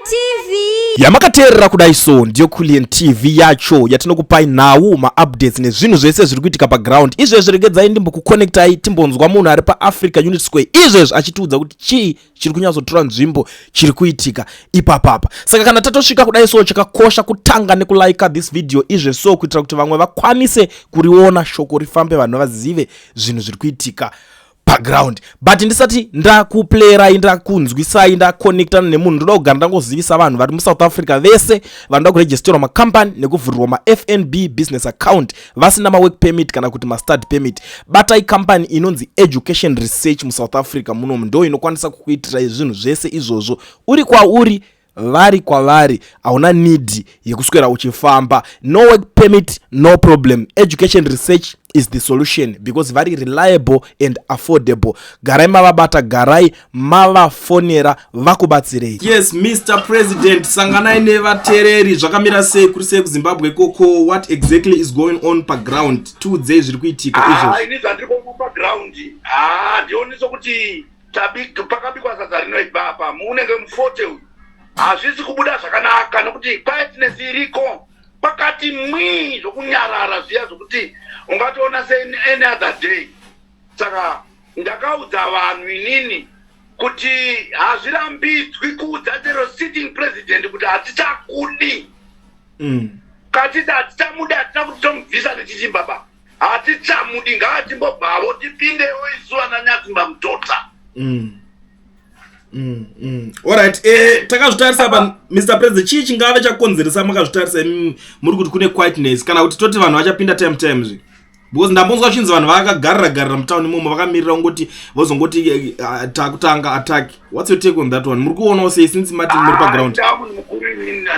TV yamakateerera kudai so ndiyo Kulien TV yacho yatinokupai nawo ma-updates nezvinhu zvese zviri kuitika paground. Izvezvi regedzai ndimbokuconnectai timbonzwa munhu ari paAfrica Unit Square izvezvi achitiudza kuti chii chiri kunyatsotora nzvimbo chiri kuitika ipapapa. Saka kana tatosvika kudai so chakakosha kutanga nekulike this video izvezvi so kuitira kuti vamwe vakwanise kuriona shoko rifambe vanhu vazive zvinhu zviri kuitika background. But ndisati ndakuplayerai ndakunzwisai ndaconnecta nemunhu ndoda kugara ndangozivisa vanhu vari muSouth Africa vese vanoda kuregisterwa macompany nekuvhurirwa maFNB business account vasina mawork permit kana kuti mastard permit. Batai company inonzi Education Research muSouth Africa munomu ndo inokwanisa kukuitira zvinhu zvese izvozvo uri kwauri vari kwavari. Hauna need yekuswera uchifamba. No work permit, no problem. Education Research is the solution because very reliable and affordable. Garai mavabata, garai mavafonera vakubatsirei. Yes, Mr. President, sanganai nevatereri zvakamira sei kuri sei kuZimbabwe koko? What exactly is going on paground? Tudzei zviri kuitika izvo. Ini zvandiri paground. Ndionisa kuti pakabikwa sadza rinoibva apa munenge mufote uyu. Hazvisi kubuda zvakanaka nokuti quietness iriko pakati mwi zvokunyarara zviya zvokuti ungatoona se any other day. Saka ndakaudza vanhu inini kuti hazvirambidzwi kuudza chero sitting president kuti hatichakudi. Katiti hatichamuda hatina kuti tomubvisa nechichimbaba. Hatichamudi ngatimbobvavo tipindewo isu ananyatsimba mutota. Alright, takazvitarisa pa Mr. President chii chingave chakonzeresa makazvitarisa muri kuti kune quietness kana kuti toti vanhu vachapinda time zvi? Because ndambonzwa chinzi vanhu vakagarira mutauni imomo vakamirira ngoti vozongoti takutanga attack. What's your take on that one? Muri kuonawo sei since mati muri paground?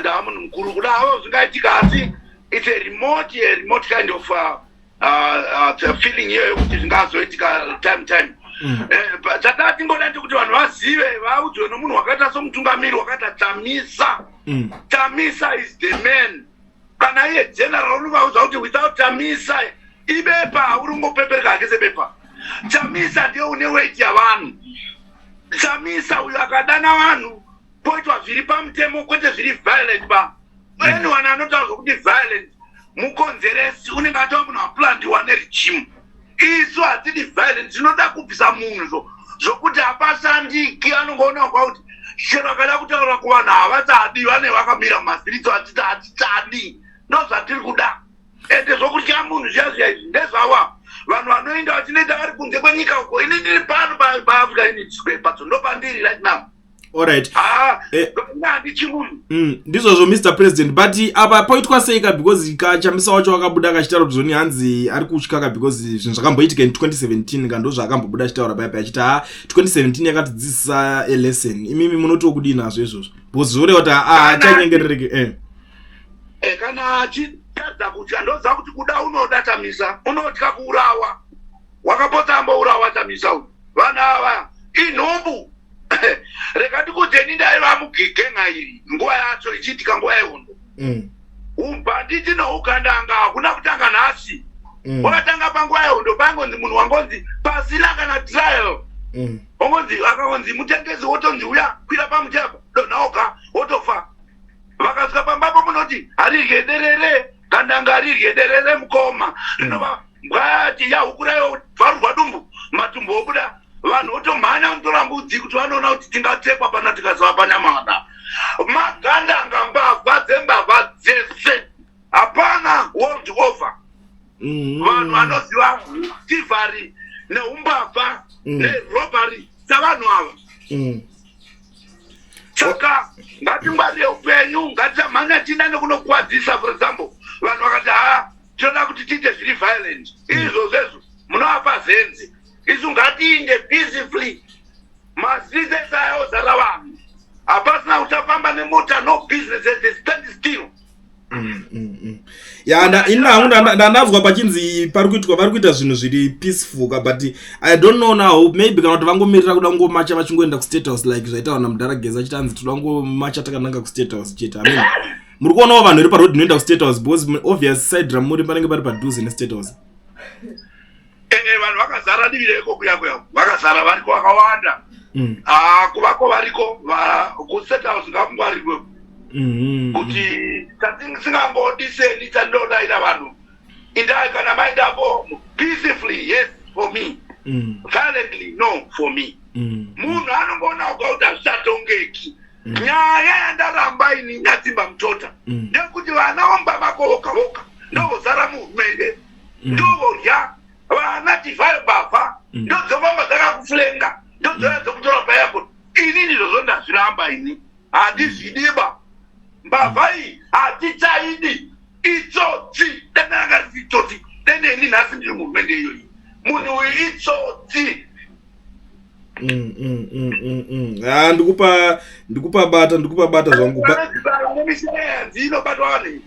Ndamunhu mukuru kuda havo zvingaitika asi it's a remote kind of feeling here yokuti zvingazoitika time. Chatati ngoda kuti vanhu vazive vaudzwe nomunhu wakaita somutungamiri wakaita Chamisa. Chamisa is the man. Kana iye general unovaudza kuti without Chamisa ibepa uringopepereka hake sebepa. Chamisa ndiye une weight yavanhu. Chamisa uyo akadana vanhu poitwa zviri pamutemo kwete zviri violent ba. Anyone anotaura kuti violent mukonzeresi unenge atova munhu aplandiwa neregime. Isu hatidi violence zvinoda kubvisa munhu zvokuti hapashandiki. Anongoona kuti chero akada kutaura kuvanhu havachadi vane vakamira mumaziritso hatichadi. Ndozvatiri kuda. Ende zvokutya munhu zviya izvi ndezvawa vanhu vanoenda vachinoita vari kunze kwenyika uko. Ini ndiri pano paAfrica Unit Square patso ndopandiri right now. Alright. Chimunhu. Ndizvozvo Mr. President, but apa poitwa seika because Chamisa wacho wakabuda akachitaura kuti zvoni hanzi ari kutyaka because zvinhu zvakamboitika in 2017 kando zvakambobuda achitaura paya achiti 2017 yakatidzidzisa a lesson. Imimi munoti kudii nazvo izvozvo? Because zvoreva kuti achanyengerereke kana achitadza kutya ndoziva kuti kuda unoda Chamisa, unotya kuurawa. Wakapota ambourawa Chamisa uyu. Vana ava inhumbu. Rekati kuteni ndaiva mugigenga iri nguva yacho ichiitika nguva yehondo. Umbanditi noukandanga hakuna kutanga nhasi. Wakatanga panguva yehondo pangonzi munhu wangonzi pasina kana trial. Akangonzi mutengezi wotonzi uya kwira pamucheka donauka wotofa. Vakasvika pambapo munoti harirye derere kandanga harirye derere mukoma. Rinova ngwati yahukurayo vharurwa dumbu matumbu okuda. Vanhu votomhanya kutora mbudzi kuti vanoona kuti tingatekwa pana tikazova panyamada. Magandanga mbavha dzembavha dzese. Hapana world over. Vanhu vanoziva tivari neumbavha nerobhari dzavanhu ava. Saka ngatingwarire upenyu, ngatisamhanya tienda nekunokuwadzisa. For example, vanhu vakati tinoda kuti tiite zviri violent. Izvozvo munovapa zenzi. Isu ngatiinde peacefully. Masizesa ayo zara vanhu. Hapasina uchafamba nemota, no businesses, they stand still. Ndanzwa pachinzi vari kuita zvinhu zviri peaceful but I don't know now, maybe kana kuti vangomirira kuda ngomacha vachingoenda kuState House like zvaita vana Mudarageza achiti hanzi toda ngomacha takananga kuState House chete. Muri kuonawo vanhu vari parodhi inoenda kuState House because obvious side ramuri panenge pari padhuze neState House. Vanhu vakazara divi reko kuya vakazara variko vakawanda. kuvako variko kustate house ngavangwarirwe kuti singangodiseni tandodayira vanhu indai kana maindapo peacefully yes for me violently no for me munhu anongoona kuti hazvichatongeki nyaya yandaramba ini nyatsimba mutota ndekuti vana vamba vako voka voka ndovozara muhurumende ndovorya vana tivhayo bavha ndodzovamba dzakakufulenga ndodzova dzokutora payako ini ndizvozvo ndazviramba ini handizvidiba mbavha iyi hatichaidi itsotsi denangari itsotsi deneni nhasi ndiri muhurumende iyoyi munhu uyu itsotsi ndikupa bata zvangu nemisineyanzi inobatwa vanhu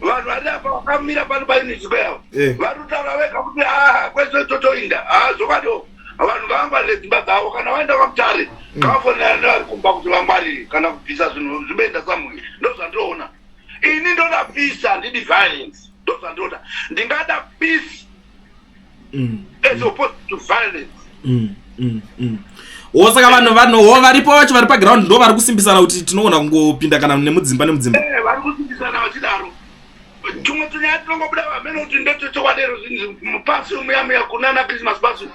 vanhu vari apa vakamira pano painiziko yavo vari kutaura vega kuti kwezototoinda zvokwadiwo vanhu ngavangwarire dzimba dzavo kana vaenda kwamutare ngavafonera nevari kumba kuti vangwarire kana kubvisa zvinhu zvimeenda samwe ndo zvandinoona ini ndoda peace handidi violence ndo zvandinoda ndingada peace as opposed to violence saka vanhuwo varipo vacho vari paground ndo vari kusimbisana kuti tinogona kungopinda kana nemudzimba vari kusimbisana vachidaro tumwe tunyaya tinongobuda vamene kuti ndetochokwadero mupasi muyamuya kunana christmas pasi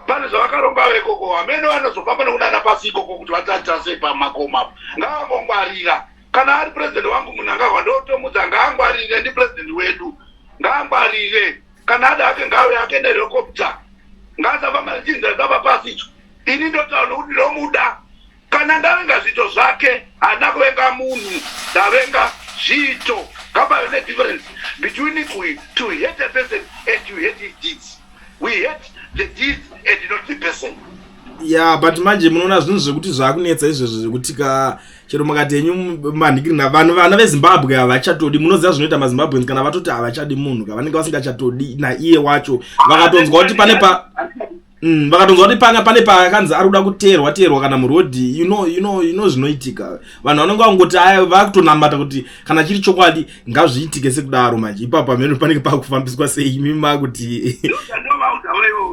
pane zvavakaronga vekoko vamene vanozofamba nekunana pasi ikoko kuti vatata sei pamakoma apo ngavangongwarira kana ari president wangu munhu angahwa ndotomudza ngaangwarire ndi president wedu ngaangwarire kana ada ake ngave ake nehelicopter ngaasafamba nechinza dzapa pasi icho ini ndotaura nokuti ndomuda kana ndavenga zvito zvake handina kuvenga munhu ndavenga zvito ngapave nedifference between to hate a person and to hate his deeds. We hate the deeds and not the person. But manje munoona zvinhu zvekuti zvakunetsa izvezvo zvekuti chero makati yenyu manhikiri navanhu vana veZimbabwe havachatodi munoziva zvinoita maZimbabweans kana vatoti havachadi munhu kavanenge vasingachatodi naiye wacho vakatonzwa kuti pane vakatonzwa kuti pane pakanzi ari kuda kuteerwa kana murodhi you know zvinoitika vanhu vanenge vangoti vakutonambata kuti kana chiri chokwadi ngazviitike sekudaro manje ipapo pamene panenge pakufambiswa sei imima kuti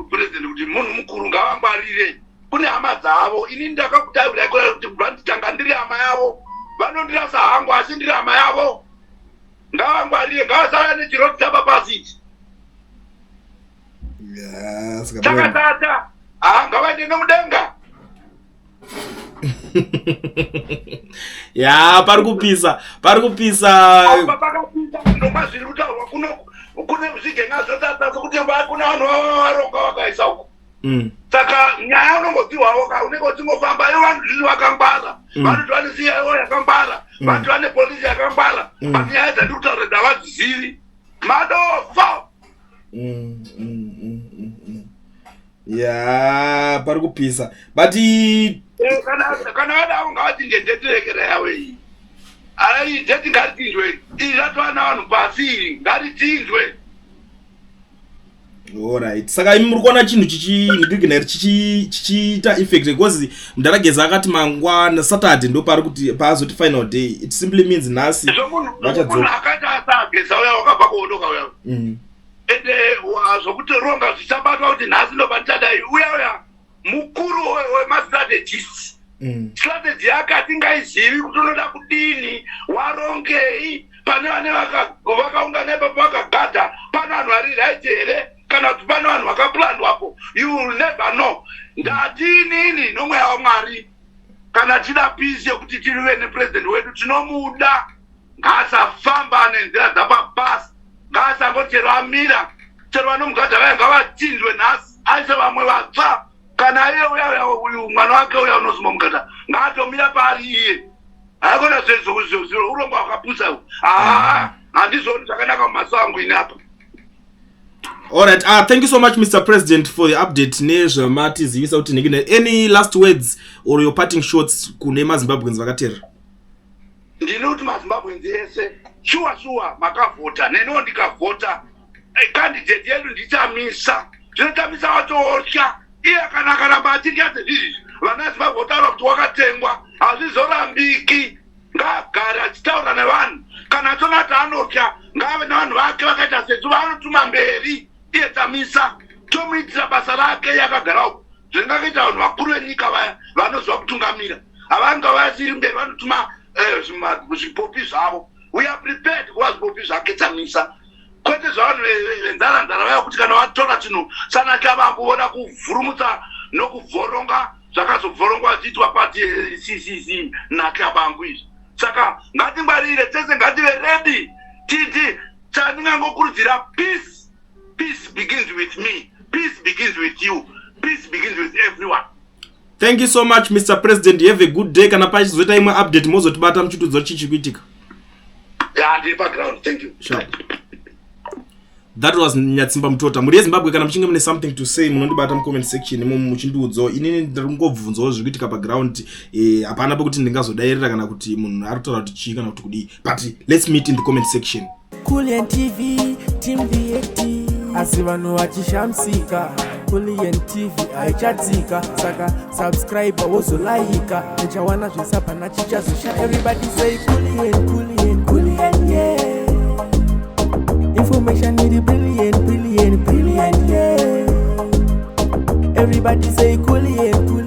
president kuti munhu mukuru ngavangwarire kune hama dzavo ini ndakakutaura kuti vanditanga ndiri hama yavo vanondirasa hangu asi ndiri hama yavo ngavangwarire ngavasara nechiroti chapa pasi chakatata ngavaende nomudenga parikupisa ndomba zviri kutaurwa kune zvigenga zvotata sokuti kuna vanhu varonga vakaisa uko saka nyaya unongodziwawo unenge uchingofamba ivo vanhu zvizvi vakangwara vanoti vane CIO yakangwara vanoti vane polisi yakangwara but nyaya dzandiri kutaura ndavadzizivi madofa parikupisa but kana vadawo ngavati ndendetirekera yawo iyi ai ndeti ngaritinzwe iri ratwana vanhu pasi iri ngaritinzwe. Alright, saka imi muri kuona chinhu chichinikigina iri chichiita effect because Mundarageza akati mangwana Saturday ndo pari kuti pazoti final day it simply means nhasi vachadzoka akati asageza uya wakabva kuondoka uya ende zvokuti ronga zvichabatwa kuti nhasi ndo pachadai uya mukuru wemastrategist strategy yake atingaizivi kuti unoda kudini warongei pane vane vakaungana ipapo vakagadha pane vanhu vari right here kana kuti pane vanhu vakaplandwapo you will never know. Ndatinini nomweya waMwari kana tida peace yekuti tirive nepresident wedu tinomuda ngaasafamba nenzira dzapabhasi ngaasangochero amira chero vanomugadha vaya ngavachinjwe nhasi aise vamwe vatsva kana iye uya uyu mwana wake uya unozuma mugadha ngaatomira paari iye haikona zvezvo urongwa wakapusa handizvoni zvakanaka mumaso angu ini apa. Alright, thank you so much Mr. President for the update nezvamatizivisa kuti nikine any last words or your parting shots kune maZimbabweans vakatera. Ndine kuti maZimbabweans ese shuwa makavhota neniwo ndikavhota candidate yedu ndichamisa ndinotamisa watotya iye kana karamba achiita sezvizvi vana Zimbabwe votaura kuti wakatengwa hazvizorambiki ngaagare achitaura nevanhu kana atona kuti anotya ngave nevanhu vake vakaita sesu vanotuma mberi iye tamisa tomuitira basa rake yakagara uko zvingakuita vanhu vakuru venyika vaya vanozwa kutungamira havanga vasiri mberi vanotuma zvipopi zvavo. We are prepared kuva zvipopi zvaketsamisa kwete zvavanhu venzara vaya kuti kana vatora chinhu sanaka vakuona kuvhurumutsa nokuvhoronga zvakazovhorongwa zviitwa pati CCC naKabangu izvi. Saka ngatingwarire tese, ngative ready titi chandingangokurudzira peace. Peace begins with me, peace begins with you, peace begins with everyone. Thank you so much Mr. President. You have a good day. Kana pachizoita imwe update mozotibata muchitudzo chichikuitika. Yeah, ndiri background. Thank you. Sure. That was Nyatsimba Mutota. Muri Zimbabwe kana muchinge mune something to say munondibata mu comment section muchindudzo. Inini ndingobvunzawo zvikuitika pa ground. Hapana pokuti ndingazodairira kana kuti munhu aritaura kuti chii kana kuti kudii. But let's meet in the comment section. Kulian TV, Team VAT. Asi vanhu vachishamsika. Kulian TV haichatsika. Saka subscribe wozolaika. Nechawana zvisapa nachichazosha. Everybody say Kulian, Kulian, Kulian, yeah. Information need brilliant, brilliant, brilliant, yeah. Everybody say Kulian, Kulian.